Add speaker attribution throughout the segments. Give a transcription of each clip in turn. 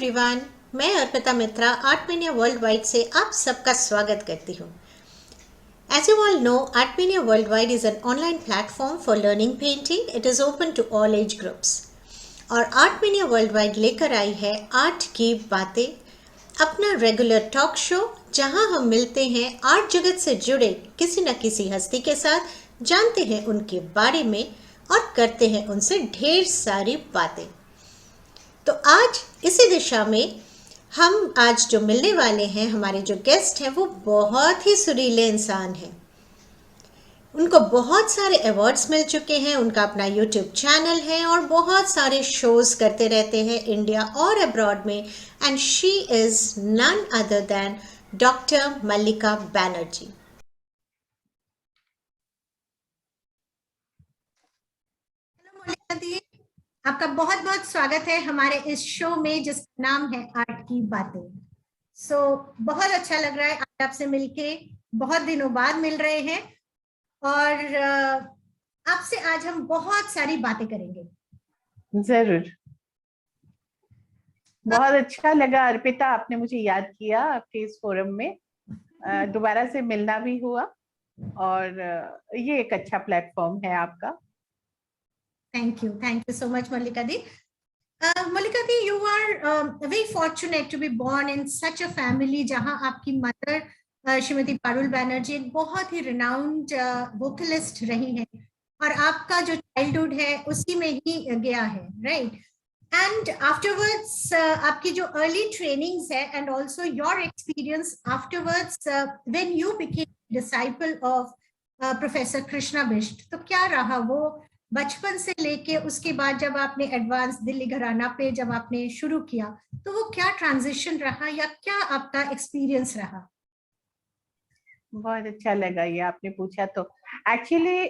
Speaker 1: Everyone. मैं अर्पिता मित्रा आर्टमेनिया world wide से आप सबका स्वागत करती हूँ। As you all know, Artmania Worldwide is an online platform for learning painting. It is open to all age groups. और आर्टमेनिया वर्ल्ड वाइड लेकर आई है आर्ट की बातें, अपना रेगुलर टॉक शो जहां हम मिलते हैं आर्ट जगत से जुड़े किसी न किसी हस्ती के साथ, जानते हैं उनके बारे में और करते हैं उनसे ढेर सारी बातें। तो आज इसी दिशा में हम आज जो मिलने वाले हैं, हमारे जो गेस्ट हैं वो बहुत ही सुरीले इंसान हैं। उनको बहुत सारे अवार्ड्स मिल चुके हैं, उनका अपना यूट्यूब चैनल है और बहुत सारे शोज करते रहते हैं इंडिया और अब्रॉड में। And she is none other than doctor Mallika Banerjee. Hello Mallika di, आपका बहुत बहुत स्वागत है हमारे इस शो में जिसका नाम है आर्ट की बातें। बहुत अच्छा लग रहा है आज आपसे मिलके, बहुत दिनों बाद मिल रहे हैं और आपसे आज हम बहुत सारी बातें करेंगे।
Speaker 2: जरूर, बहुत अच्छा लगा अर्पिता, आपने मुझे याद किया आपके इस फोरम में। दोबारा से मिलना भी हुआ और ये एक अच्छा प्लेटफॉर्म है आपका।
Speaker 1: Thank you so much Mallika the. Malika di, you are very fortunate to be born in such a family जहां आपकी मदर श्रीमती पारुल बैनर्जी एक बहुत ही रिनाउंड वोकलिस्ट रही हैं और आपका जो चाइल्डहुड है उसी में ही गया है, राइट? एंड आफ्टरवर्ड्स आपकी जो अर्ली ट्रेनिंग्स है and also your experience afterwards when you became disciple of professor Krishna Bisht, तो क्या रहा वो बचपन से लेके उसके बाद जब आपने एडवांस दिल्ली घराना पे जब आपने शुरू किया, तो वो क्या ट्रांजिशन रहा या क्या आपका एक्सपीरियंस रहा?
Speaker 2: बहुत अच्छा लगा ये आपने पूछा। तो एक्चुअली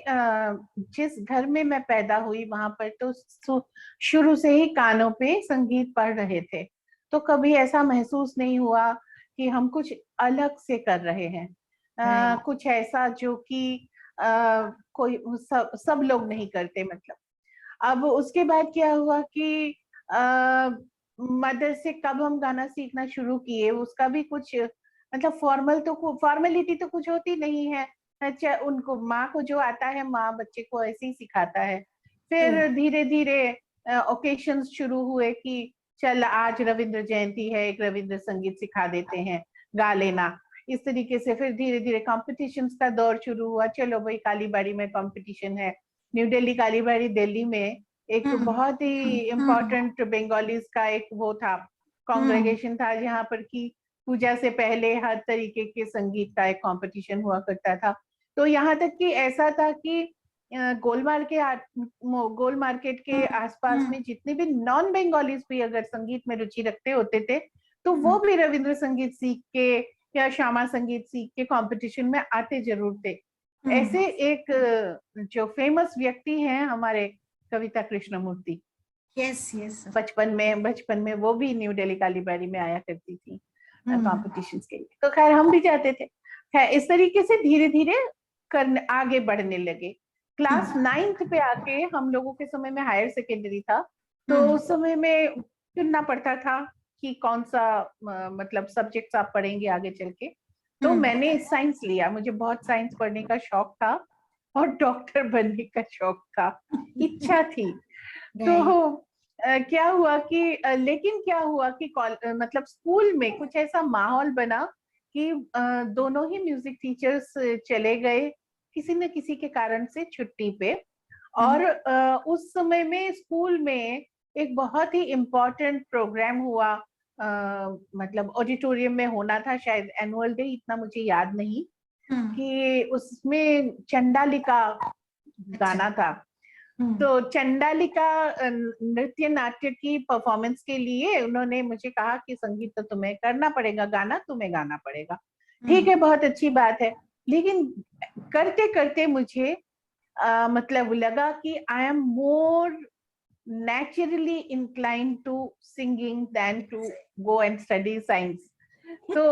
Speaker 2: जिस घर में मैं पैदा हुई वहां पर तो शुरू से ही कानों पे संगीत पढ़ रहे थे, तो कभी ऐसा महसूस नहीं हुआ कि हम कुछ अलग से कर रहे हैं। कुछ ऐसा जो कि कोई सब लोग नहीं करते। मतलब अब उसके बाद क्या हुआ कि मदर से कब हम गाना सीखना शुरू किए उसका भी कुछ मतलब फॉर्मेलिटी तो कुछ होती नहीं है। अच्छा, उनको माँ को जो आता है माँ बच्चे को ऐसे ही सिखाता है। फिर धीरे धीरे ओकेशंस शुरू हुए कि चल आज रविंद्र जयंती है, एक रविंद्र संगीत सिखा देते हैं, गा लेना। इस तरीके से फिर धीरे धीरे कॉम्पिटिशन्स का दौर शुरू हुआ। चलो भाई कालीबाड़ी में कंपटीशन है, न्यू दिल्ली कालीबाड़ी दिल्ली में एक बहुत ही इम्पोर्टेंट बंगालीज का एक वो था, कांग्रेगेशन था, जहाँ पर की पूजा से पहले हर तरीके के संगीत का एक कंपटीशन हुआ करता था। तो यहाँ तक कि ऐसा था कि गोल मार्केट के आसपास में जितने भी नॉन बंगालीज भी अगर संगीत में रुचि रखते होते थे तो वो भी रविंद्र संगीत सीख के या श्यामा संगीत सीख के कंपटीशन में आते जरूर थे। ऐसे एक जो फेमस व्यक्ति हैं हमारे कविता कृष्णमूर्ति,
Speaker 1: यस
Speaker 2: बचपन में वो भी न्यू दिल्ली कालीबाड़ी में आया करती थी कॉम्पिटिशन्स के लिए। तो खैर हम भी जाते थे। खैर इस तरीके से धीरे धीरे करने आगे बढ़ने लगे। क्लास 9th पे आके हम लोगों के समय में हायर सेकेंडरी था, तो उस समय में चुनना पड़ता था कि कौन सा मतलब सब्जेक्ट्स आप पढ़ेंगे आगे चल के। तो मैंने साइंस लिया, मुझे बहुत साइंस पढ़ने का शौक था और डॉक्टर बनने का शौक था, इच्छा थी। तो क्या हुआ कि लेकिन क्या हुआ कि मतलब स्कूल में कुछ ऐसा माहौल बना कि दोनों ही म्यूजिक टीचर्स चले गए किसी न किसी के कारण से छुट्टी पे। और उस समय में स्कूल में एक बहुत ही इम्पोर्टेंट प्रोग्राम हुआ, मतलब ऑडिटोरियम में होना था, शायद एनुअल डे, इतना मुझे याद नहीं, कि उसमें चंडालिका गाना था। तो चंडालिका नृत्य नाट्य की परफॉर्मेंस के लिए उन्होंने मुझे कहा कि संगीत तो तुम्हें करना पड़ेगा, गाना तुम्हें गाना पड़ेगा। ठीक है, बहुत अच्छी बात है। लेकिन करते करते मुझे मतलब लगा कि I am more naturally inclined to singing than to go and study science. तो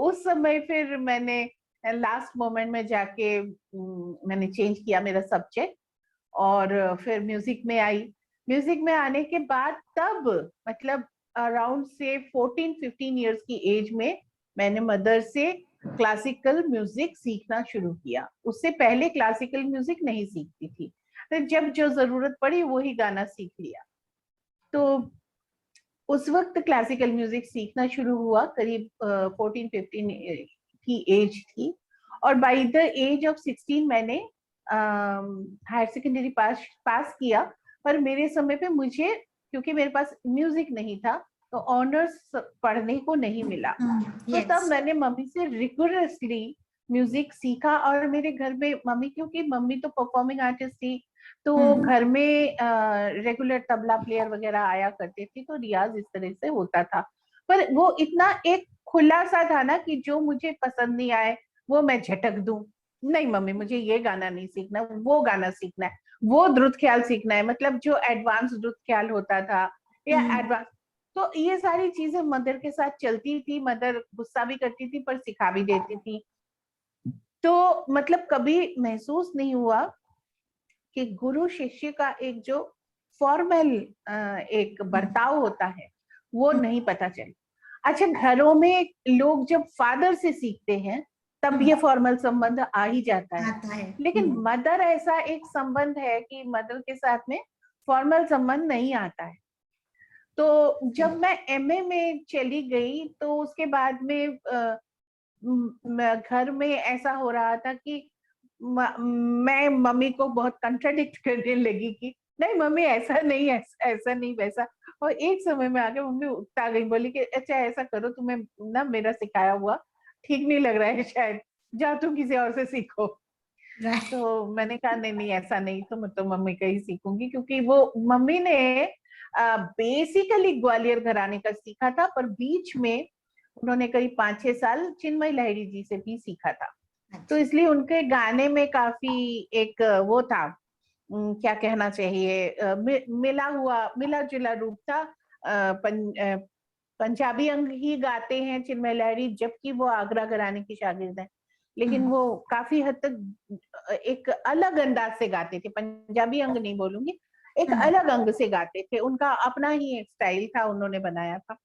Speaker 2: उस समय फिर मैंने लास्ट मोमेंट में जाके मैंने चेंज किया मेरा सब्जेक्ट और फिर म्यूजिक में आई। म्यूजिक में आने के बाद तब मतलब अराउंड से 14-15 इयर्स की एज में मैंने मदर से क्लासिकल म्यूजिक सीखना शुरू किया। उससे पहले क्लासिकल म्यूजिक नहीं सीखती थी, तो जब जो जरूरत पड़ी वही गाना सीख लिया। तो उस वक्त क्लासिकल म्यूजिक सीखना शुरू हुआ, करीब 14-15 की एज थी। और बाय द एज ऑफ 16 मैंने हायर सेकेंडरी पास किया। पर मेरे समय पे मुझे, क्योंकि मेरे पास म्यूजिक नहीं था, तो ऑनर्स पढ़ने को नहीं मिला। तो तब मैंने मम्मी से रिगोरसली म्यूजिक सीखा। और मेरे घर में मम्मी, क्योंकि मम्मी तो परफॉर्मिंग आर्टिस्ट थी, तो घर में रेगुलर तबला प्लेयर वगैरह आया करते थे, तो रियाज इस तरह से होता था। पर वो इतना एक खुला सा था ना कि जो मुझे पसंद नहीं आए वो मैं झटक दूं। नहीं मम्मी, मुझे ये गाना नहीं सीखना, वो गाना सीखना है, वो द्रुत ख्याल सीखना है, मतलब जो एडवांस द्रुत ख्याल होता था या एडवांस। तो ये सारी चीजें मदर के साथ चलती थी। मदर गुस्सा भी करती थी पर सिखा भी देती थी। तो मतलब कभी महसूस नहीं हुआ कि गुरु शिष्य का एक जो फॉर्मल एक बर्ताव होता है वो नहीं पता चला। अच्छा, घरों में लोग जब फादर से सीखते हैं तब ये फॉर्मल संबंध आ ही जाता है, लेकिन मदर ऐसा एक संबंध है कि मदर के साथ में फॉर्मल संबंध नहीं आता है। तो जब मैं एमए में चली गई तो उसके बाद में घर में ऐसा हो रहा था कि मैं मम्मी को बहुत कंट्राडिक्ट करने लगी कि नहीं मम्मी ऐसा नहीं, ऐसा नहीं, वैसा। और एक समय में आके मम्मी उठा गई, बोली कि अच्छा ऐसा करो, तुम्हें ना मेरा सिखाया हुआ ठीक नहीं लग रहा है शायद, जा तुम किसी और से सीखो। तो मैंने कहा नहीं नहीं ऐसा नहीं, तो मैं तो मम्मी का ही सीखूंगी, क्योंकि वो मम्मी ने बेसिकली ग्वालियर घराने का सीखा था, पर बीच में उन्होंने करीब 5-6 साल चिन्मय लहरी जी से भी सीखा था। तो इसलिए उनके गाने में काफी एक वो था, क्या कहना चाहिए, मिला जुला रूप था। पंजाबी अंग ही गाते हैं चिन्मय लहरी, जबकि वो आगरा घराने की शागिर्द है, लेकिन वो काफी हद तक एक अलग अंदाज से गाते थे। पंजाबी अंग नहीं बोलूंगी, एक अलग अंग से गाते थे, उनका अपना ही एक स्टाइल था, उन्होंने बनाया था।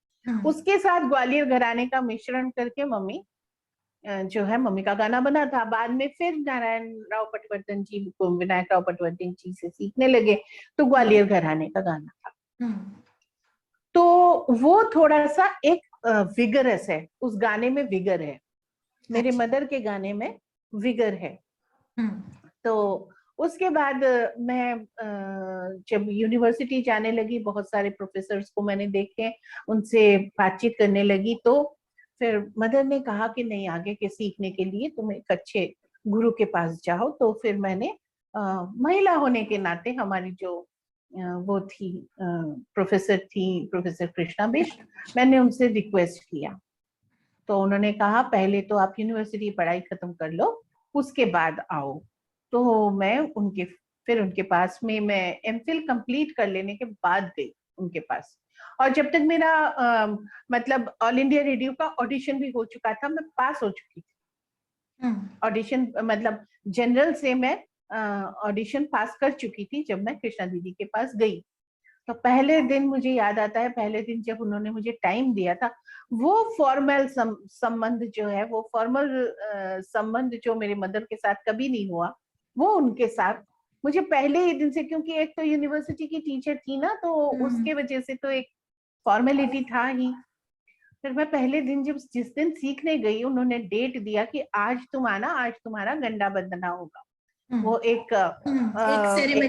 Speaker 2: उसके साथ ग्वालियर घराने का मिश्रण करके मम्मी जो है, मम्मी का गाना बना था। बाद में फिर नारायण राव पटवर्धन जी को, विनायक राव पटवर्धन जी से सीखने लगे, तो ग्वालियर घराने का गाना था। तो वो थोड़ा सा एक विगरस है, उस गाने में विगर है, मेरे मदर के गाने में विगर है। तो उसके बाद मैं जब यूनिवर्सिटी जाने लगी, बहुत सारे प्रोफेसर्स को मैंने देखे, उनसे बातचीत करने लगी, तो फिर मदर ने कहा कि नहीं, आगे के सीखने के लिए तुम एक अच्छे गुरु के पास जाओ। तो फिर मैंने महिला होने के नाते, हमारी जो वो थी प्रोफेसर थी, प्रोफेसर कृष्णा बिष्ट, मैंने उनसे रिक्वेस्ट किया। तो उन्होंने कहा पहले तो आप यूनिवर्सिटी पढ़ाई खत्म कर लो, उसके बाद आओ। तो मैं उनके पास में मैं एमफिल कंप्लीट कर लेने के बाद गई उनके पास। और जब तक मेरा मतलब ऑल इंडिया रेडियो का ऑडिशन भी हो चुका था, मैं पास हो चुकी थी। ऑडिशन मतलब जनरल से मैं ऑडिशन पास कर चुकी थी जब मैं कृष्णा दीदी के पास गई। तो पहले दिन मुझे याद आता है, पहले दिन जब उन्होंने मुझे टाइम दिया था, वो फॉर्मल संबंध जो है, वो फॉर्मल संबंध जो मेरे मदर के साथ कभी नहीं हुआ, वो उनके साथ मुझे पहले ही दिन से, क्योंकि एक तो यूनिवर्सिटी की टीचर थी ना, तो उसके वजह से तो एक फॉर्मेलिटी था ही। फिर मैं पहले दिन जिस दिन सीखने गई, उन्होंने डेट दिया कि आज तुम आना, आज तुम्हारा गंडा बंधना होगा। वो एक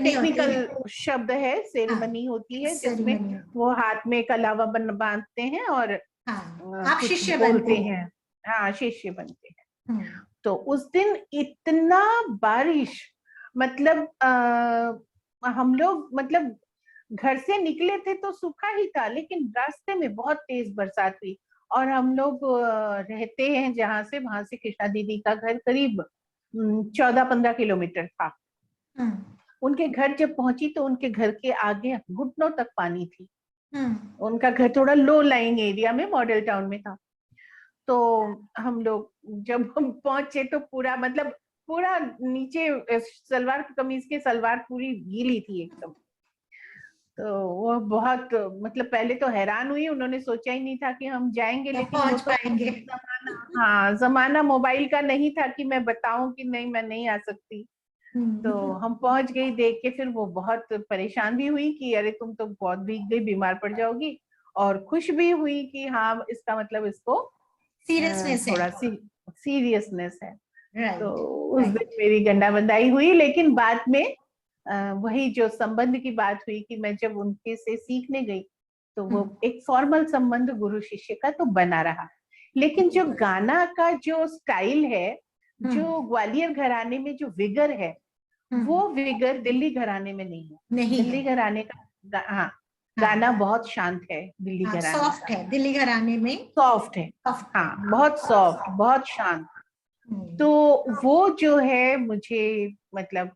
Speaker 2: टेक्निकल शब्द है, सेरेमनी होती है जिसमें वो हाथ में कलावा बांधते हैं और
Speaker 1: आप
Speaker 2: कुछ
Speaker 1: शिष्य
Speaker 2: बोलते हैं। हाँ, शिष्य बनते हैं। तो उस दिन इतना बारिश, मतलब हम लोग मतलब घर से निकले थे तो सूखा ही था, लेकिन रास्ते में बहुत तेज बरसात हुई। और हम लोग रहते हैं जहां से, वहां से कृष्णा दीदी का घर करीब 14-15 किलोमीटर था। उनके घर जब पहुंची तो उनके घर के आगे घुटनों तक पानी थी। उनका घर थोड़ा लो लाइंग एरिया में, मॉडल टाउन में था। तो हम लोग जब हम पहुंचे तो पूरा मतलब पूरा नीचे सलवार कमीज के सलवार पूरी गीली थी एकदम। तो वो बहुत, मतलब पहले तो हैरान हुई, उन्होंने सोचा ही नहीं था कि हम जाएंगे,
Speaker 1: क्या
Speaker 2: लेकिन वो
Speaker 1: पहुंच
Speaker 2: तो
Speaker 1: पाएंगे।
Speaker 2: जमाना, हाँ जमाना मोबाइल का नहीं था कि मैं बताऊं कि नहीं मैं नहीं आ सकती। तो
Speaker 1: हम्म।
Speaker 2: हम पहुंच गई देख के, फिर वो बहुत परेशान भी हुई कि अरे तुम तो बहुत भीग गई, बीमार पड़ जाओगी, और खुश भी हुई कि हाँ इसका मतलब इसको
Speaker 1: सीरियसनेस है।
Speaker 2: थोड़ा सी सीरियसनेस है। तो
Speaker 1: राइट।
Speaker 2: उस
Speaker 1: राइट।
Speaker 2: दिन मेरी गंडा बंदाई हुई, लेकिन बाद में वही जो संबंध की बात हुई कि मैं जब उनके से सीखने गई, तो वो एक फॉर्मल संबंध गुरु शिष्य का तो बना रहा। लेकिन जो गाना का जो स्टाइल है, जो ग्वालियर घराने में जो विगर है, वो विगर दिल्ली घराने में नहीं है।
Speaker 1: नहीं
Speaker 2: दिल्ली
Speaker 1: है।
Speaker 2: घराने का हाँ,
Speaker 1: हाँ।
Speaker 2: गाना बहुत शांत है दिल्ली
Speaker 1: हाँ,
Speaker 2: घराने
Speaker 1: सॉफ्ट
Speaker 2: का,
Speaker 1: है दिल्ली घराने में।
Speaker 2: सॉफ्ट है।
Speaker 1: सॉफ्ट है।
Speaker 2: हाँ बहुत सॉफ्ट, बहुत शांत। तो
Speaker 1: हम्म।
Speaker 2: वो जो है मुझे मतलब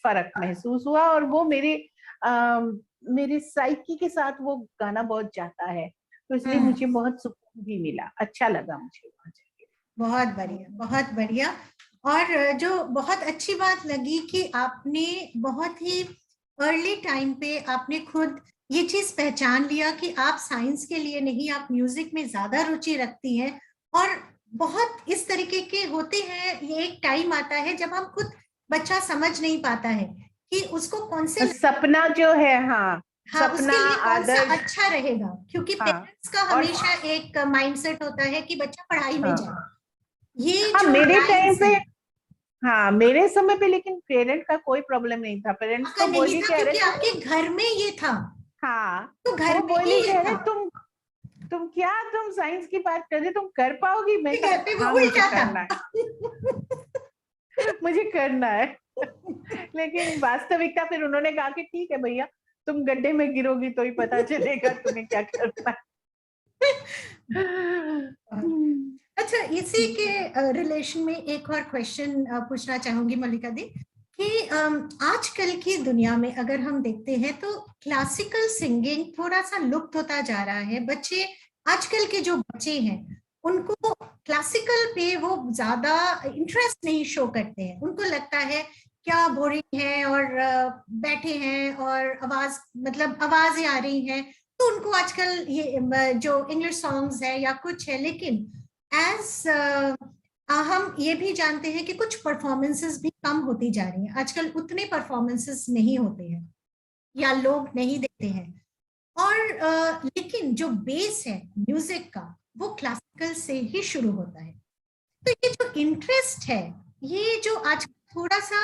Speaker 2: फर्क महसूस हुआ, और वो मेरे साइकी के साथ वो गाना बहुत जाता है, तो इसलिए
Speaker 1: हम्म।
Speaker 2: मुझे बहुत सुकून भी मिला, अच्छा लगा मुझे वहाँ जाके।
Speaker 1: बहुत बढ़िया, बहुत बढ़िया। और जो बहुत अच्छी बात लगी कि आपने बहुत ही अर्ली टाइम पे आपने खुद ये चीज पहचान लिया कि आप साइंस के लिए नहीं, आप म्यूजिक में ज्यादा रुचि रखती हैं। और बहुत इस तरीके के होते हैं, ये एक टाइम आता है जब हम खुद, बच्चा समझ नहीं पाता है कि उसको कौन से,
Speaker 2: सपना जो है, हाँ
Speaker 1: हाँ
Speaker 2: सपना
Speaker 1: उसके लिए कौन सा
Speaker 2: आदर्श,
Speaker 1: अच्छा रहेगा, क्योंकि
Speaker 2: हाँ।
Speaker 1: पेरेंट्स का
Speaker 2: और
Speaker 1: हमेशा एक माइंडसेट होता है कि बच्चा पढ़ाई में
Speaker 2: हाँ,
Speaker 1: जाए, ये
Speaker 2: हाँ
Speaker 1: जो
Speaker 2: मेरे टाइम
Speaker 1: लाइंस
Speaker 2: पे,
Speaker 1: है।
Speaker 2: हाँ मेरे समय पे लेकिन पेरेंट का कोई प्रॉब्लम नहीं था, पेरेंट्स
Speaker 1: आपका
Speaker 2: तो
Speaker 1: नहीं
Speaker 2: बोली
Speaker 1: था
Speaker 2: कि अरे
Speaker 1: क्योंकि
Speaker 2: तुम,
Speaker 1: आपके घर में ये था।
Speaker 2: हाँ
Speaker 1: तो घर
Speaker 2: वो
Speaker 1: में ही
Speaker 2: बोली कि
Speaker 1: ये
Speaker 2: अरे
Speaker 1: था।
Speaker 2: तुम क्या, तुम साइंस की बात कर रहे, तुम कर पाओगी? मैं
Speaker 1: घर पे
Speaker 2: कहा
Speaker 1: वो
Speaker 2: हाँ मुझे
Speaker 1: उल्टा था।
Speaker 2: करना है, मुझे करना है। लेकिन वास्तविकता फिर उन्होंने कहा कि ठीक है भैया, तुम गड्ढे में गिरोगी तो ही पता चलेगा तुम्हें क्या करना है।
Speaker 1: अच्छा, इसी के रिलेशन में एक और क्वेश्चन पूछना चाहूंगी मल्लिका दी, कि आजकल की दुनिया में अगर हम देखते हैं तो क्लासिकल सिंगिंग थोड़ा सा लुप्त होता जा रहा है। बच्चे, आजकल के जो बच्चे हैं, उनको क्लासिकल पे वो ज्यादा इंटरेस्ट नहीं शो करते हैं। उनको लगता है क्या बोरिंग है, और बैठे हैं और आवाज, मतलब आवाजें आ रही हैं। तो उनको आजकल ये जो इंग्लिश सॉन्ग्स है या कुछ है, लेकिन एज हम ये भी जानते हैं कि कुछ परफॉर्मेंसेस भी कम होती जा रही हैं आजकल, उतने परफॉर्मेंसेस नहीं होते हैं या लोग नहीं देते हैं। और लेकिन जो बेस है म्यूजिक का, वो क्लासिकल से ही शुरू होता है। तो ये जो इंटरेस्ट है, ये जो आज थोड़ा सा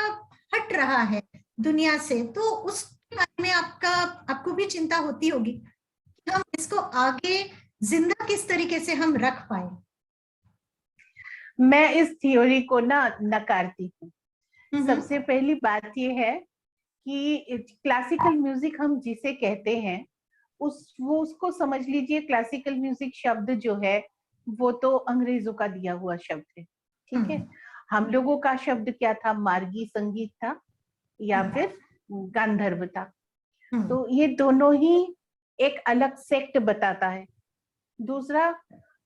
Speaker 1: हट रहा है दुनिया से, तो उसके बारे में आपको भी चिंता होती होगी कि हम इसको आगे जिंदा किस तरीके से हम रख पाए।
Speaker 2: मैं इस थ्योरी को ना नकारती हूँ।
Speaker 1: हम्म।
Speaker 2: सबसे पहली बात यह है कि क्लासिकल म्यूजिक हम जिसे कहते हैं, वो उसको समझ लीजिए, क्लासिकल म्यूजिक शब्द जो है वो तो अंग्रेजों का दिया हुआ शब्द है, ठीक है।
Speaker 1: हम्म।
Speaker 2: हम लोगों का शब्द क्या था? मार्गी संगीत था या
Speaker 1: हम्म।
Speaker 2: फिर गांधर्व था।
Speaker 1: हम्म।
Speaker 2: तो ये दोनों ही एक अलग सेक्ट बताता है। दूसरा,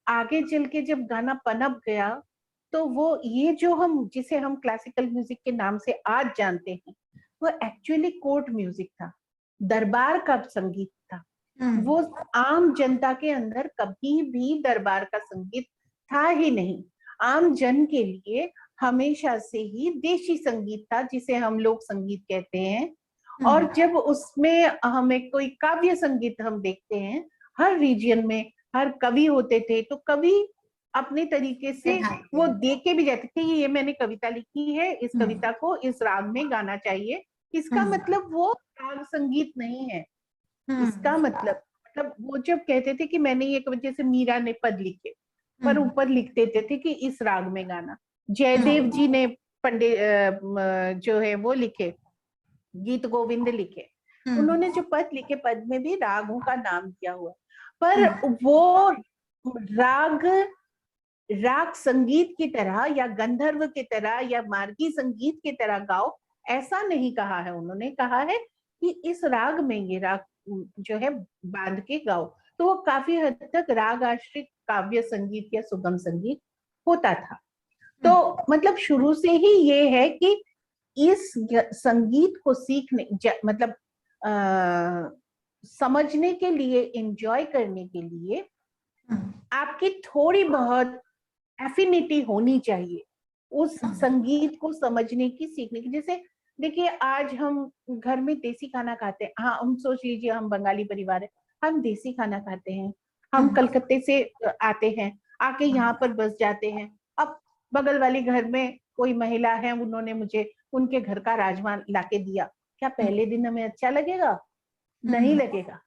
Speaker 2: आगे चल के जब गाना पनप गया, तो वो ये जो हम जिसे हम क्लासिकल म्यूजिक के नाम से आज जानते हैं, वो एक्चुअली कोर्ट म्यूजिक था, दरबार का संगीत था। वो
Speaker 1: हम्म।
Speaker 2: आम जनता के अंदर कभी भी दरबार का संगीत था ही नहीं। आम जन के लिए हमेशा से ही देशी संगीत था, जिसे हम लोग संगीत कहते हैं।
Speaker 1: हम्म।
Speaker 2: और जब उसमें हमें कोई काव्य संगीत हम देखते हैं, हर रीजन में हर कवि होते थे, तो कवि अपने तरीके से
Speaker 1: बैठाते
Speaker 2: वो
Speaker 1: हैं।
Speaker 2: दे के भी जाते थे, ये मैंने कविता लिखी है, इस
Speaker 1: हम्म।
Speaker 2: कविता को इस राग में गाना चाहिए। इसका
Speaker 1: हम्म।
Speaker 2: मतलब वो राग संगीत नहीं है।
Speaker 1: हम्म।
Speaker 2: इसका मतलब वो जब कहते थे कि मैंने ये कविता, जैसे मीरा ने पद लिखे, पर
Speaker 1: हम्म।
Speaker 2: ऊपर लिख देते थे कि इस राग में गाना। जयदेव जी ने पंडित जो है वो लिखे, गीत गोविंद लिखे,
Speaker 1: हम्म।
Speaker 2: उन्होंने जो पद लिखे, पद में भी रागों का नाम दिया हुआ, पर
Speaker 1: हम्म।
Speaker 2: वो राग राग संगीत की तरह या गंधर्व की तरह या मार्गी संगीत की तरह गाओ, ऐसा नहीं कहा है। उन्होंने कहा है कि इस राग में ये राग जो है बांध के गाओ। तो वो काफी हद तक राग आश्रित काव्य संगीत या सुगम संगीत होता था। तो मतलब शुरू से ही ये है कि इस संगीत को सीखने मतलब समझने के लिए, एंजॉय करने के लिए आपकी थोड़ी बहुत एफिनिटी होनी चाहिए उस संगीत को समझने की, सीखने की। जैसे देखिए, आज हम घर में देसी खाना खाते हैं, हाँ हम सोच लीजिए हम बंगाली परिवार है, हम देसी खाना खाते हैं, हम कलकत्ते से आते हैं, आके यहाँ पर बस जाते हैं। अब बगल वाली घर में कोई महिला है, उन्होंने मुझे उनके घर का राजमा लाके दिया, क्या पहले दिन हमें अच्छा लगेगा? नहीं लगेगा।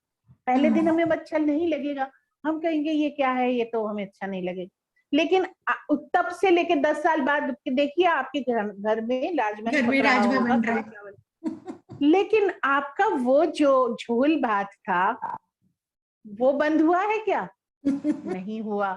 Speaker 2: पहले दिन हमें अच्छा नहीं लगेगा, हम कहेंगे ये क्या है, ये तो हमें अच्छा नहीं लगेगा। लेकिन तब से लेके 10 साल बाद देखिए आपके घर में राजमा ही पक रहा होगा,
Speaker 1: बन रहा है।
Speaker 2: लेकिन आपका वो जो झोल भात था वो बंद हुआ है क्या? नहीं हुआ।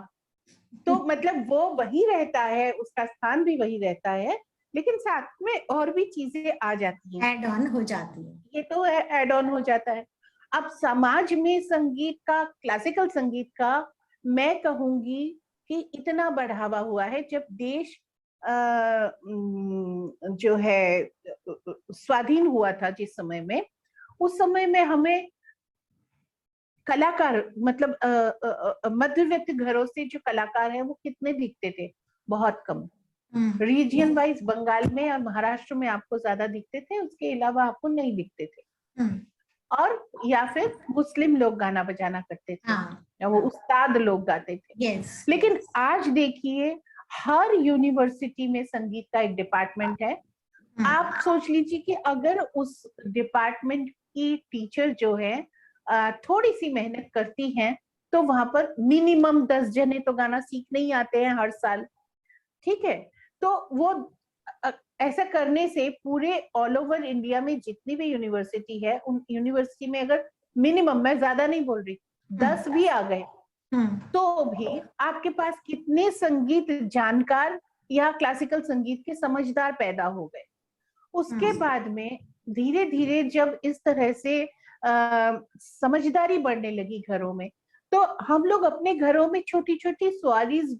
Speaker 2: तो मतलब वो वही रहता है, उसका स्थान भी वही रहता है, लेकिन साथ में और भी चीजें आ जाती हैं,
Speaker 1: ऐड ऑन हो जाती है।
Speaker 2: ये तो ऐड ऑन हो जाता है। अब समाज में संगीत का, क्लासिकल संगीत का, मैं कहूंगी कि इतना बढ़ावा हुआ है, जब देश जो है स्वाधीन हुआ था जिस समय में, उस समय में हमें कलाकार, मतलब मध्यवित्त घरों से जो कलाकार हैं वो कितने दिखते थे? बहुत कम। रीजन वाइज बंगाल में और महाराष्ट्र में आपको ज्यादा दिखते थे, उसके अलावा आपको नहीं दिखते थे। और या फिर मुस्लिम लोग गाना बजाना करते थे, या वो उस्ताद लोग गाते थे। लेकिन आज देखिए हर यूनिवर्सिटी में संगीत का एक डिपार्टमेंट है। आप सोच लीजिए कि अगर उस डिपार्टमेंट की टीचर जो है थोड़ी सी मेहनत करती हैं, तो वहां पर मिनिमम 10 जने तो गाना सीखने ही आते हैं हर साल। ठीक है, तो वो ऐसा करने से पूरे ऑल ओवर इंडिया में जितनी भी यूनिवर्सिटी है, उन यूनिवर्सिटी में अगर मिनिमम, मैं ज्यादा नहीं बोल रही, 10 भी आ गए तो भी आपके पास कितने संगीत जानकार या क्लासिकल संगीत के समझदार पैदा हो गए। उसके बाद में धीरे धीरे जब इस तरह से समझदारी बढ़ने लगी घरों में, तो हम लोग अपने घरों में छोटी छोटी सवारीज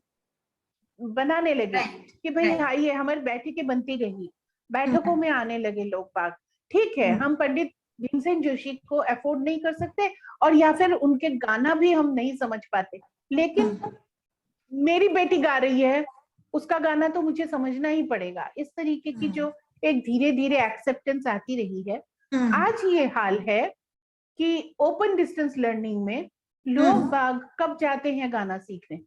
Speaker 2: बनाने लगे कि भाई आइए, हमारी बैठकें बनती रही, बैठकों में आने लगे लोग बाग। ठीक है, हम पंडित भीमसेन जोशी को अफोर्ड नहीं कर सकते, और या फिर उनके गाना भी हम नहीं समझ पाते, लेकिन मेरी बेटी गा रही है, उसका गाना तो मुझे समझना ही पड़ेगा। इस तरीके की जो एक धीरे धीरे एक्सेप्टेंस आती रही है। आज ये हाल है कि ओपन डिस्टेंस लर्निंग में लोग बाग कब जाते हैं गाना सीखने?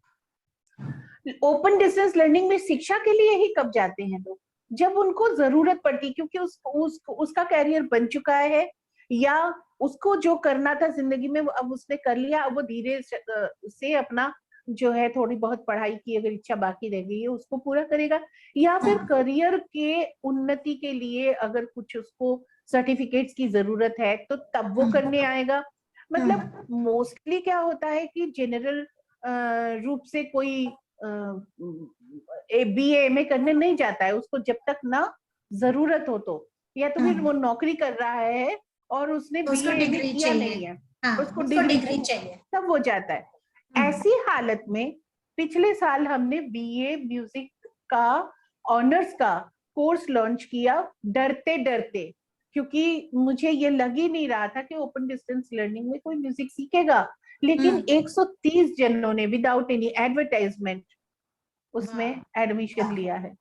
Speaker 2: ओपन डिस्टेंस लर्निंग में शिक्षा के लिए ही कब जाते हैं लोग? जब उनको जरूरत पड़ती, क्योंकि उसका कैरियर बन चुका है, या उसको जो करना था जिंदगी में अब उसने कर लिया, अब वो धीरे से अपना जो है थोड़ी बहुत पढ़ाई की अगर इच्छा बाकी रह गई है उसको पूरा करेगा, या फिर करियर के उन्नति के लिए अगर कुछ उसको सर्टिफिकेट्स की जरूरत है तो तब वो करने आएगा। मतलब मोस्टली क्या होता है कि जनरल रूप से कोई BA MA करने नहीं जाता है, उसको जब तक ना जरूरत हो तो, या तो फिर वो नौकरी कर रहा है और उसने BA MA किया नहीं है, उसको डिग्री चाहिए, तब वो जाता है। ऐसी हालत में पिछले साल हमने BA म्यूजिक का ऑनर्स का कोर्स लॉन्च किया, डरते डरते, क्योंकि मुझे ये लग ही नहीं रहा था कि ओपन डिस्टेंस लर्निंग में कोई म्यूजिक सीखेगा। लेकिन 130 जनों ने विदाउट एनी एडवर्टाइजमेंट उसमें एडमिशन लिया है।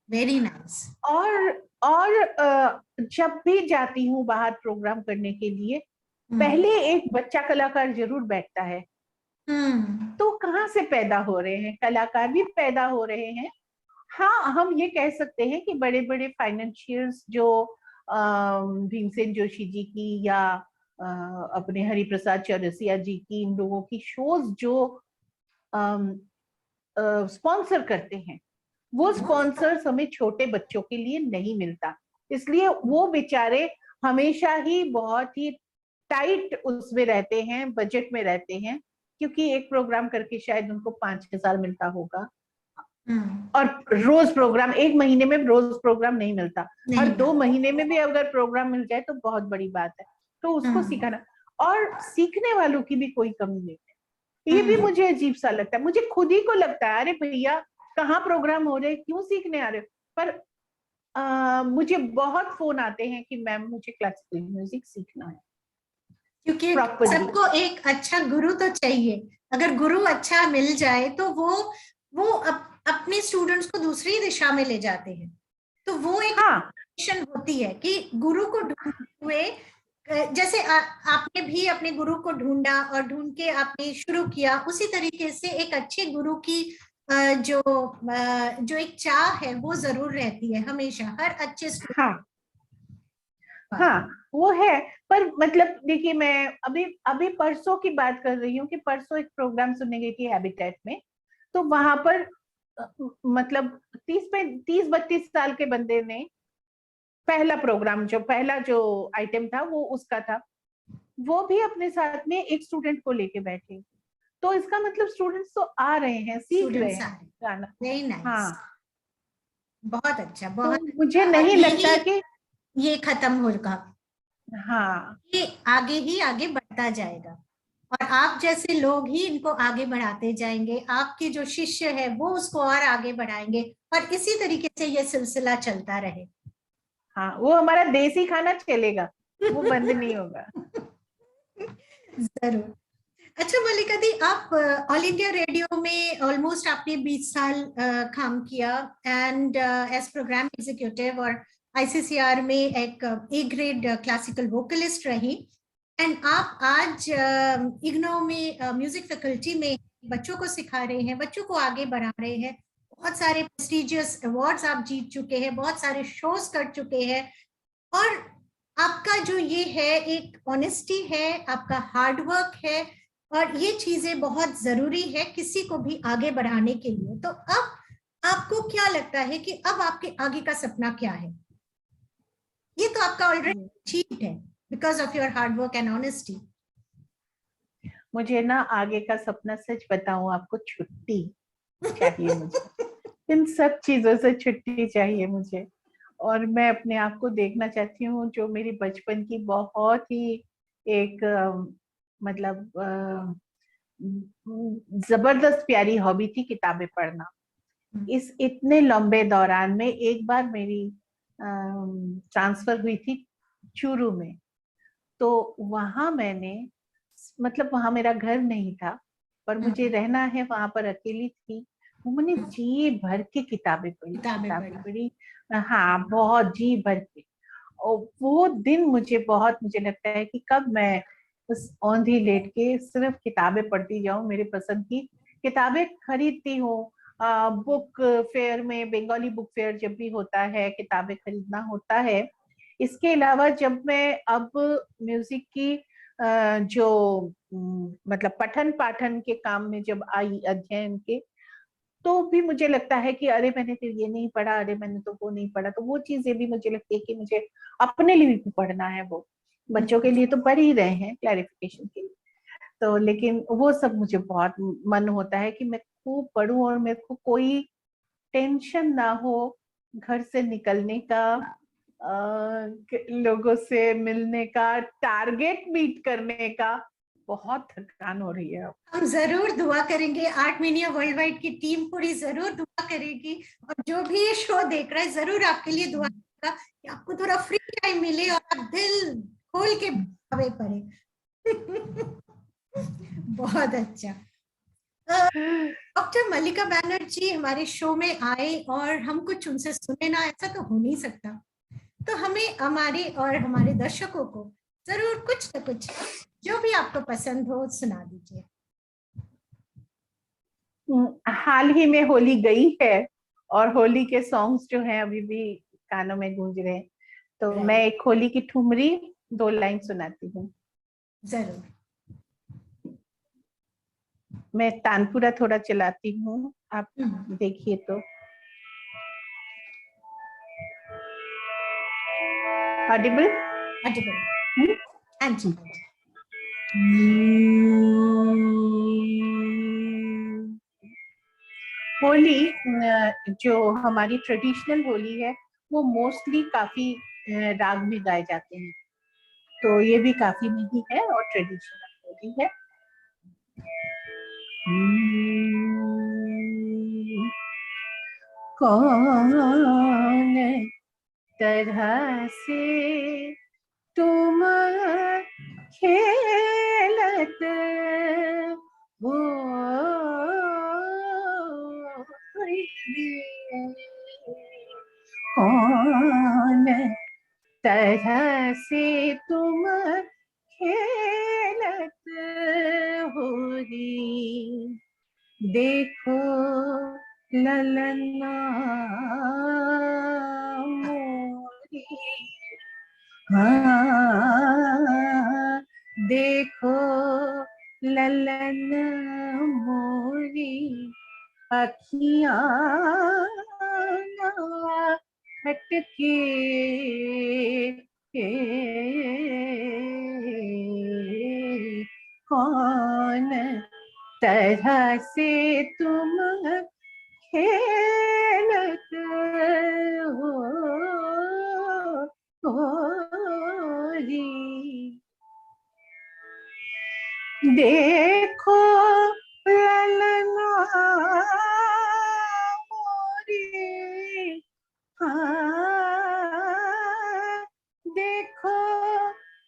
Speaker 1: Very nice.
Speaker 2: और जब भी जाती हूँ बाहर प्रोग्राम करने के लिए, पहले एक बच्चा कलाकार जरूर बैठता है। तो कहाँ से पैदा हो रहे हैं? कलाकार भी पैदा हो रहे हैं। हाँ, हम ये कह सकते हैं कि बड़े बड़े फाइनेंशियर्स जो भीमसेन जोशी जी की या अपने हरिप्रसाद चौरसिया जी की, इन लोगों की शोज जो स्पॉन्सर करते हैं, वो स्पॉन्सर्स हमें छोटे बच्चों के लिए नहीं मिलता, इसलिए वो बेचारे हमेशा ही बहुत ही टाइट उसमें रहते हैं, बजट में रहते हैं, क्योंकि एक प्रोग्राम करके शायद उनको 5,000 मिलता होगा, और रोज प्रोग्राम, एक महीने में रोज प्रोग्राम नहीं मिलता, और 2 महीने में भी अगर प्रोग्राम मिल जाए तो बहुत बड़ी बात है। तो उसको सिखाना, और सीखने वालों की भी कोई कमी नहीं है, ये भी मुझे अजीब सा लगता है। मुझे खुद ही को लगता है, अरे भैया कहाँ प्रोग्राम हो रहे, क्यों सीखने आ रहे हो? पर मुझे बहुत फोन आते हैं कि मैम मुझे क्लासिकल म्यूजिक सीखना है।
Speaker 1: क्योंकि
Speaker 2: प्रॉपरली।
Speaker 1: सबको एक अच्छा गुरु तो चाहिए, अगर गुरु अच्छा मिल जाए तो वो अपने स्टूडेंट्स को दूसरी दिशा में ले जाते हैं। तो वो एक
Speaker 2: हाँ
Speaker 1: होती है कि गुरु को ढूंढते हुए, जैसे आपने भी अपने गुरु को ढूंढा और ढूंढ के आपने शुरू किया, उसी तरीके से एक अच्छे गुरु की जो एक चाह है वो जरूर रहती है हमेशा हर अच्छे
Speaker 2: हाँ हाँ वो है। पर मतलब देखिए, मैं अभी अभी परसों की बात कर रही हूँ कि परसों एक प्रोग्राम सुनने गई थी हैबिटेट में। तो वहां पर मतलब 30-32 साल के बंदे ने पहला प्रोग्राम, जो पहला जो आइटम था वो उसका था, वो भी अपने साथ में एक स्टूडेंट को लेके बैठे। तो इसका मतलब स्टूडेंट्स तो आ रहे हैं, सीख रहे
Speaker 1: स्टूडेंट्स
Speaker 2: हैं
Speaker 1: आए।
Speaker 2: गाना।
Speaker 1: वेरी नाइस,
Speaker 2: हाँ,
Speaker 1: बहुत अच्छा,
Speaker 2: तो
Speaker 1: बहुत
Speaker 2: मुझे
Speaker 1: अच्छा। और
Speaker 2: नहीं लगता
Speaker 1: यही
Speaker 2: कि
Speaker 1: ये खत्म होगा,
Speaker 2: हाँ
Speaker 1: ये आगे ही आगे बढ़ता जाएगा और आप जैसे लोग ही इनको आगे बढ़ाते जाएंगे, आपके जो शिष्य है वो उसको और आगे बढ़ाएंगे और इसी तरीके से ये सिलसिला चलता रहे।
Speaker 2: हाँ, वो हमारा देसी खाना चलेगा, वो बंद नहीं होगा।
Speaker 1: जरूर। अच्छा मल्लिका दी, आप ऑल इंडिया रेडियो में ऑलमोस्ट आपने 20 साल काम किया एंड एज प्रोग्राम एग्जीक्यूटिव, और आईसीसीआर में एक ए ग्रेड क्लासिकल वोकलिस्ट रही, एंड आप आज इग्नो में म्यूजिक फैकल्टी में बच्चों को सिखा रहे हैं, बच्चों को आगे बढ़ा रहे हैं, बहुत सारे प्रेस्टिजियस अवार्ड्स आप जीत चुके हैं, बहुत सारे शोज कर चुके हैं, और आपका जो ये है एक ऑनेस्टी है, आपका हार्डवर्क है, और ये चीजें बहुत जरूरी है किसी को भी आगे बढ़ाने के लिए। तो अब आपको क्या लगता है कि अब आपके आगे का सपना क्या है? ये तो आपका ऑलरेडी अचीव्ड है because of your hard work and honesty.
Speaker 2: मुझे ना आगे का सपना, सच बताऊं आपको, छुट्टी चाहिए मुझे। इन सब चीजों से छुट्टी चाहिए मुझे। और मैं अपने आप को देखना चाहती हूँ, जो मेरी बचपन की बहुत ही एक मतलब जबरदस्त प्यारी हॉबी थी, किताबें पढ़ना। इस इतने लंबे दौरान में एक बार मेरी ट्रांसफर हुई थी चूरू में। तो वहां मैंने, मतलब वहां मेरा घर नहीं था, पर मुझे रहना है वहां पर, अकेली थी। वो मैंने जी भर के किताबें पढ़ी,
Speaker 1: किताबें
Speaker 2: किताबें
Speaker 1: पढ़ी।
Speaker 2: पढ़ी। हाँ, बहुत जी भर के। और वो दिन मुझे बहुत, मुझे लगता है कि कब मैं उस औंधी लेट के सिर्फ किताबें पढ़ती जाऊं, मेरे पसंद की किताबें खरीदती हूँ। बुक फेयर में, बंगाली बुक फेयर जब भी होता है, किताबें खरीदना होता है। इसके अलावा जब मैं अब म्यूजिक की जो मतलब पठन पाठन के काम में जब आई, अध्ययन के, तो भी मुझे लगता है कि अरे मैंने तो ये नहीं पढ़ा, अरे मैंने तो वो नहीं पढ़ा। तो वो चीजें भी मुझे लगती है कि मुझे अपने लिए भी पढ़ना है। वो बच्चों के लिए तो पढ़ ही रहे हैं क्लैरिफिकेशन के लिए, तो लेकिन वो सब मुझे बहुत मन होता है कि मैं खूब पढूं और मेरे को कोई टेंशन ना हो घर से निकलने का, लोगों से मिलने का, टारगेट मीट करने का। बहुत थकान हो रही है अब।
Speaker 1: हम जरूर दुआ करेंगे, आर्ट मीडिया वर्ल्ड वाइड की टीम पूरी जरूर दुआ करेगी, और जो भी ये शो देख रहा है जरूर आपके लिए दुआ करेगा कि आपको थोड़ा फ्री टाइम मिले और आप दिल खोल के भावे पढ़े। बहुत अच्छा। डॉक्टर मल्लिका बैनर्जी हमारे शो में आए और हम कुछ उनसे सुने ना, ऐसा तो हो नहीं सकता। तो हमें, हमारे और हमारे दर्शकों को जरूर कुछ न कुछ जो भी आपको पसंद हो सुना दीजिए।
Speaker 2: हाल ही में होली गई है और होली के सॉन्ग्स जो हैं अभी भी कानों में गूंज रहे हैं। तो मैं एक होली की ठुमरी 2 लाइन सुनाती हूँ।
Speaker 1: जरूर।
Speaker 2: मैं तानपुरा थोड़ा चलाती हूँ, आप देखिए तो। ऑडिबल?
Speaker 1: ऑडिबल। हाँ जी।
Speaker 2: होली, जो हमारी ट्रेडिशनल होली है, वो मोस्टली काफी राग में गाए जाते हैं। तो ये भी काफी में ही है और ट्रेडिशनल होली है। कौन तरह से तुम खेलत हो कौन तरह से तुम खेलत हो रे, देखो ललना मोरी, हाँ देखो ललन मोरी, अखियाँ हटके कौन तरह से तुम खेलत होरी, देखो ललना मोरी, हाँ देखो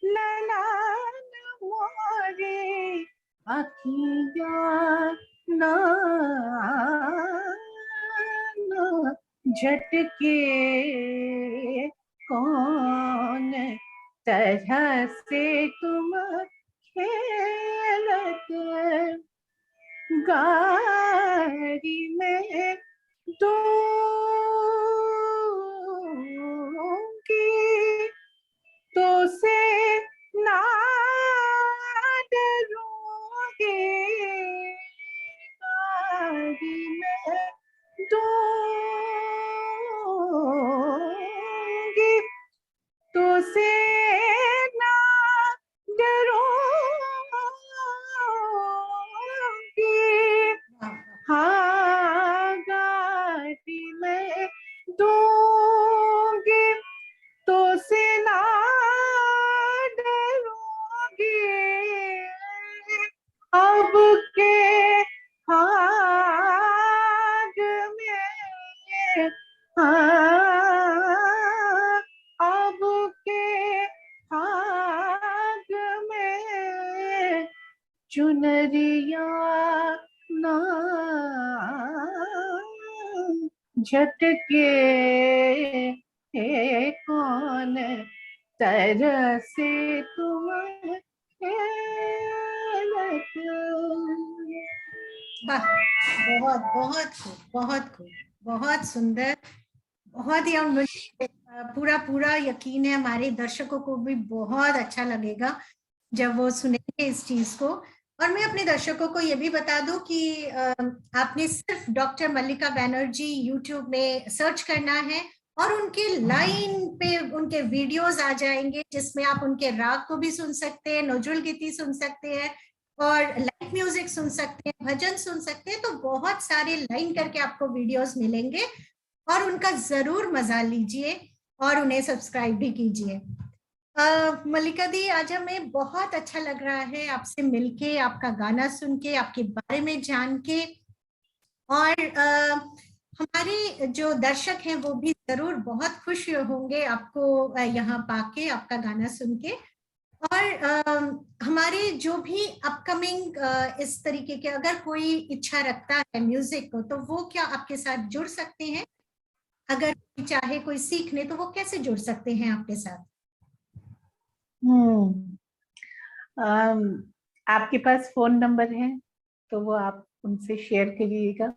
Speaker 2: ललन मोरी, अखियाँ ना झटके कौन तरह से तुम खेलत, गाड़ी में दूंगी तो से ना डरूंगी, गाड़ी में दूंगी तो से ना डरूंगी, हाँ गाड़ी में दूंगी तो से ना डरूंगी, अब के भाग में, हाँ अब के भाग में चुनरिया ना झटके कौन तरह से तुम खेलत।
Speaker 1: वाह, बहुत बहुत खूब, बहुत खूब, बहुत सुंदर, बहुत ही। हम पूरा पूरा यकीन है हमारे दर्शकों को भी बहुत अच्छा लगेगा जब वो सुनेंगे इस चीज को। और मैं अपने दर्शकों को ये भी बता दूं कि आपने सिर्फ डॉक्टर मल्लिका बैनर्जी यूट्यूब में सर्च करना है और उनके लाइन पे उनके वीडियोस आ जाएंगे, जिसमें आप उनके राग को भी सुन सकते हैं, नजुल गीति सुन सकते हैं और लाइट म्यूजिक सुन सकते हैं, भजन सुन सकते हैं। तो बहुत सारे लाइन करके आपको वीडियोस मिलेंगे और उनका जरूर मजा लीजिए और उन्हें सब्सक्राइब भी कीजिए। मल्लिका दी, आज हमें बहुत अच्छा लग रहा है आपसे मिलके, आपका गाना सुन के, आपके बारे में जान के। और हमारे जो दर्शक हैं वो भी जरूर बहुत खुश होंगे आपको यहाँ पाके, आपका गाना सुन के। और हमारे जो भी अपकमिंग इस तरीके के, अगर कोई इच्छा रखता है म्यूजिक को, तो वो क्या आपके साथ जुड़ सकते हैं? अगर कोई चाहे कोई सीखने, तो वो कैसे जुड़ सकते हैं आपके साथ?
Speaker 2: आपके पास फोन नंबर है तो वो आप उनसे शेयर करिएगा।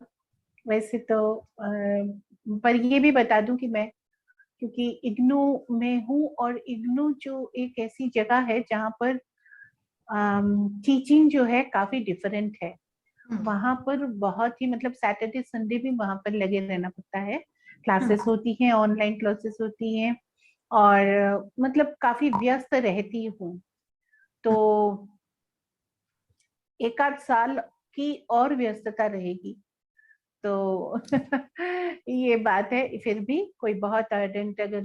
Speaker 2: वैसे तो पर ये भी बता दूं कि मैं, क्योंकि इग्नू में हूँ और इग्नू जो एक ऐसी जगह है जहाँ पर टीचिंग जो है काफी डिफरेंट है। वहां पर बहुत ही, मतलब सैटरडे संडे भी वहां पर लगे रहना पड़ता है। क्लासेस होती हैं, ऑनलाइन क्लासेस होती हैं और मतलब काफी व्यस्त रहती हूँ। तो एक आध साल की और व्यस्तता रहेगी। तो ये बात है। फिर भी कोई बहुत अर्जेंट अगर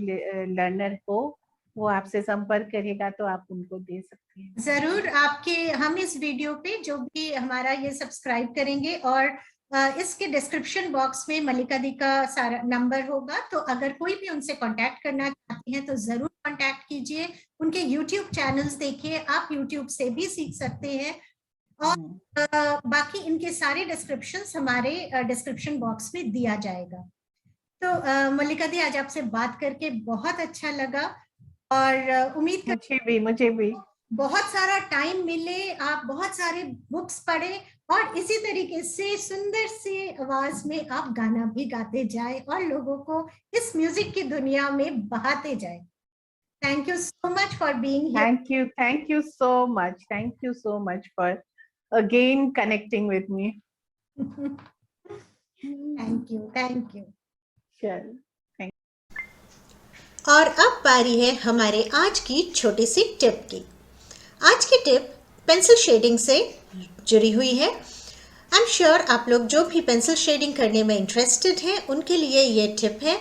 Speaker 2: लर्नर हो, वो आपसे संपर्क करेगा तो आप उनको दे सकते हैं।
Speaker 1: जरूर। आपके, हम इस वीडियो पे जो भी हमारा ये सब्सक्राइब करेंगे और इसके डिस्क्रिप्शन बॉक्स में मल्लिका दी का सारा नंबर होगा, तो अगर कोई भी उनसे कांटेक्ट करना चाहता चाहते हैं तो जरूर कांटेक्ट कीजिए। उनके यूट्यूब चैनल्स देखिए, आप यूट्यूब से भी सीख सकते हैं। और बाकी इनके सारे डिस्क्रिप्शंस हमारे डिस्क्रिप्शन बॉक्स में दिया जाएगा। तो मल्लिका दी, आज आपसे बात करके बहुत अच्छा लगा और उम्मीद कर
Speaker 2: मुझे भी
Speaker 1: बहुत सारा टाइम मिले, आप बहुत सारे बुक्स पढ़े और इसी तरीके से सुंदर सी आवाज में आप गाना भी गाते जाए और लोगों को इस म्यूजिक की दुनिया में बहाते जाए। Thank you so much for being here.
Speaker 2: Thank you so much. Thank you so much for again connecting with me.
Speaker 1: Thank you.
Speaker 2: चल,
Speaker 1: और अब बारी है हमारे आज की छोटी सी टिप की। आज की टिप पेंसिल शेडिंग से जुड़ी हुई है। आई एम श्योर आप लोग जो भी पेंसिल शेडिंग करने में इंटरेस्टेड हैं उनके लिए ये टिप है।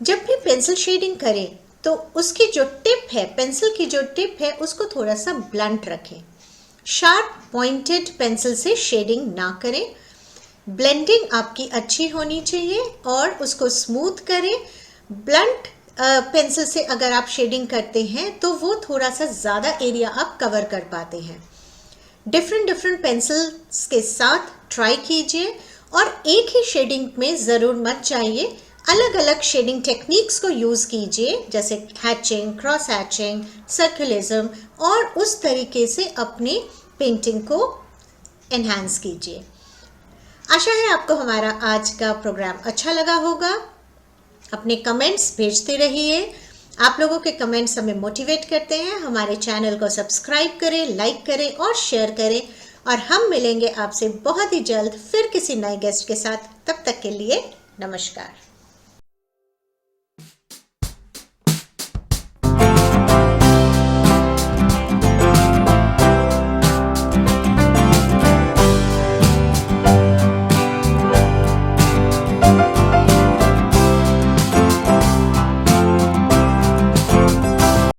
Speaker 1: जब भी पेंसिल शेडिंग करें तो उसकी जो टिप है, पेंसिल की जो टिप है, उसको थोड़ा सा ब्लंट रखें। शार्प पॉइंटेड पेंसिल से शेडिंग ना करें। ब्लेंडिंग आपकी अच्छी होनी चाहिए और उसको स्मूथ करें। ब्लंट पेंसिल से अगर आप शेडिंग करते हैं तो वो थोड़ा सा ज़्यादा एरिया आप कवर कर पाते हैं। डिफरेंट पेंसिल्स के साथ ट्राई कीजिए और एक ही शेडिंग में ज़रूर मत जाइए। अलग अलग शेडिंग टेक्निक्स को यूज़ कीजिए, जैसे हैचिंग, क्रॉस हैचिंग, सर्कुलिज्म, और उस तरीके से अपने पेंटिंग को एनहांस कीजिए। आशा है आपको हमारा आज का प्रोग्राम अच्छा लगा होगा। अपने कमेंट्स भेजते रहिए। आप लोगों के कमेंट्स हमें मोटिवेट करते हैं। हमारे चैनल को सब्सक्राइब करें, लाइक करें और शेयर करें। और हम मिलेंगे आपसे बहुत ही जल्द फिर किसी नए गेस्ट के साथ। तब तक के लिए नमस्कार।